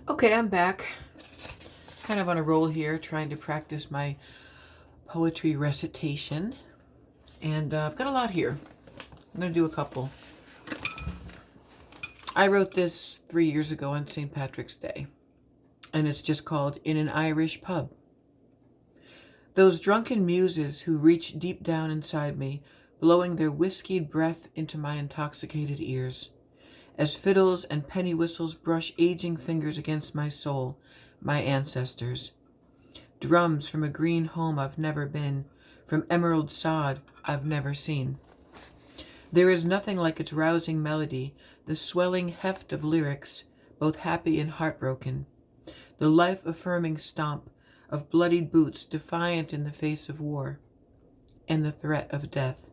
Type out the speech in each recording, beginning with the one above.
Okay, I'm back. Kind of on a roll here, trying to practice my poetry recitation. And I've got a lot here. I'm going to do a couple. I wrote this 3 years ago on St. Patrick's Day, and it's just called In an Irish Pub. Those drunken muses who reach deep down inside me, blowing their whiskeyed breath into my intoxicated ears, as fiddles and penny whistles brush aging fingers against my soul, my ancestors. Drums from a green home I've never been, from emerald sod I've never seen. There is nothing like its rousing melody, the swelling heft of lyrics, both happy and heartbroken, the life-affirming stomp of bloodied boots defiant in the face of war and the threat of death.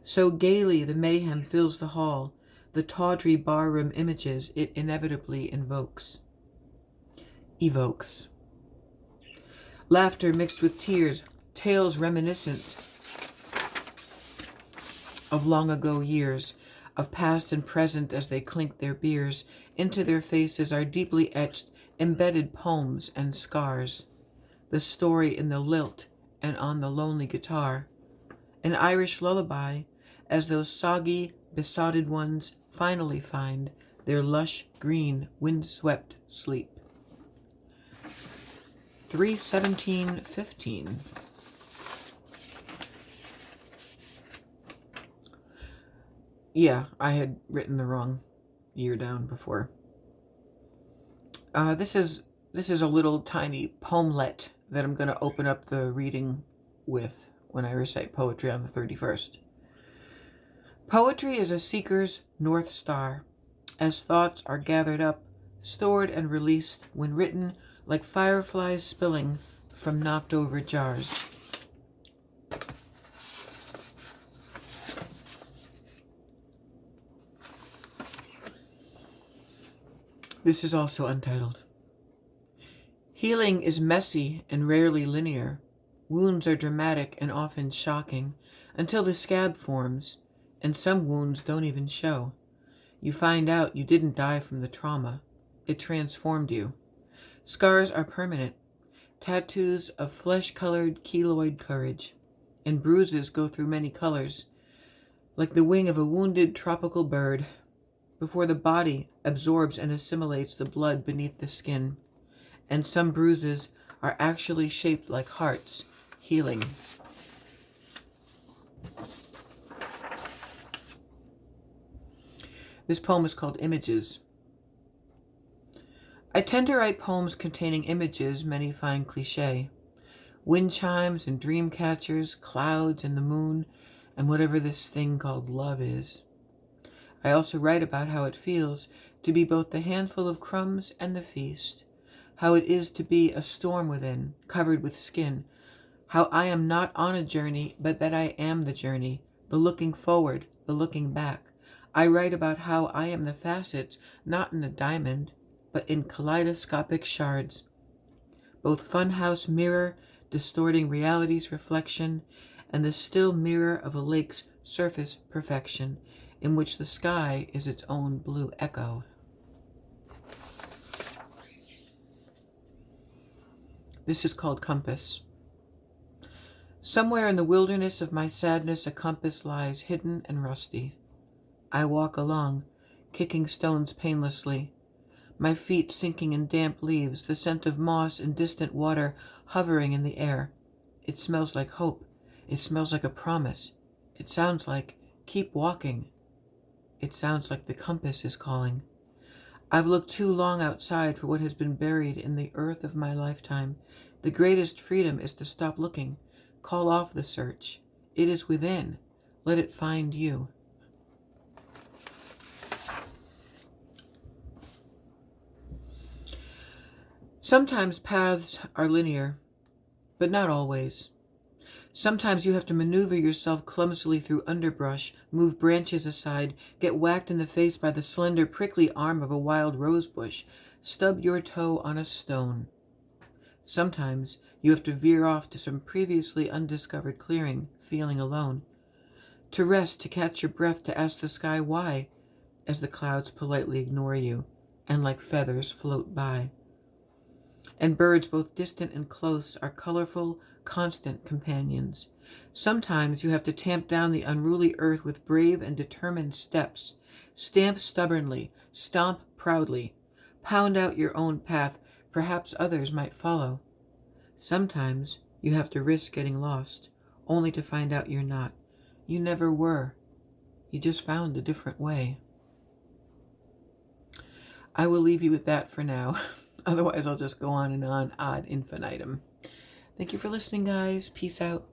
So gaily the mayhem fills the hall, the tawdry barroom images it inevitably evokes. Laughter mixed with tears, tales reminiscent of long ago years, of past and present as they clink their beers. Into their faces are deeply etched, embedded poems and scars. The story in the lilt and on the lonely guitar. An Irish lullaby, as those soggy, besotted ones finally find their lush, green, windswept sleep. 3/17/15. Yeah, I had written the wrong year down before. This is a little tiny poemlet that I'm going to open up the reading with when I recite poetry on the 31st. Poetry is a seeker's north star, as thoughts are gathered up, stored and released when written, like fireflies spilling from knocked over jars. This is also untitled. Healing is messy and rarely linear. Wounds are dramatic and often shocking until the scab forms, and some wounds don't even show. You find out you didn't die from the trauma. It transformed you. Scars are permanent, tattoos of flesh-colored keloid courage, and bruises go through many colors, like the wing of a wounded tropical bird, before the body absorbs and assimilates the blood beneath the skin. And some bruises are actually shaped like hearts, healing. This poem is called Images. I tend to write poems containing images many find cliché. Wind chimes and dream catchers, clouds and the moon, and whatever this thing called love is. I also write about how it feels to be both the handful of crumbs and the feast, how it is to be a storm within, covered with skin, how I am not on a journey, but that I am the journey, the looking forward, the looking back. I write about how I am the facets, not in a diamond, but in kaleidoscopic shards, both funhouse mirror distorting reality's reflection, and the still mirror of a lake's surface perfection, in which the sky is its own blue echo. This is called Compass. Somewhere in the wilderness of my sadness a compass lies hidden and rusty. I walk along, kicking stones painlessly, my feet sinking in damp leaves, the scent of moss and distant water hovering in the air. It smells like hope. It smells like a promise. It sounds like, keep walking. It sounds like the compass is calling. I've looked too long outside for what has been buried in the earth of my lifetime. The greatest freedom is to stop looking. Call off the search. It is within. Let it find you. Sometimes paths are linear, but not always. Sometimes you have to maneuver yourself clumsily through underbrush, move branches aside, get whacked in the face by the slender, prickly arm of a wild rose bush, stub your toe on a stone. Sometimes you have to veer off to some previously undiscovered clearing, feeling alone. To rest, to catch your breath, to ask the sky why, as the clouds politely ignore you. and like feathers float by. And birds, both distant and close, are colorful, constant companions. Sometimes you have to tamp down the unruly earth with brave and determined steps. Stamp stubbornly, stomp proudly, pound out your own path, perhaps others might follow. Sometimes you have to risk getting lost, only to find out you're not. You never were. You just found a different way. I will leave you with that for now. Otherwise, I'll just go on and on ad infinitum. Thank you for listening, guys. Peace out.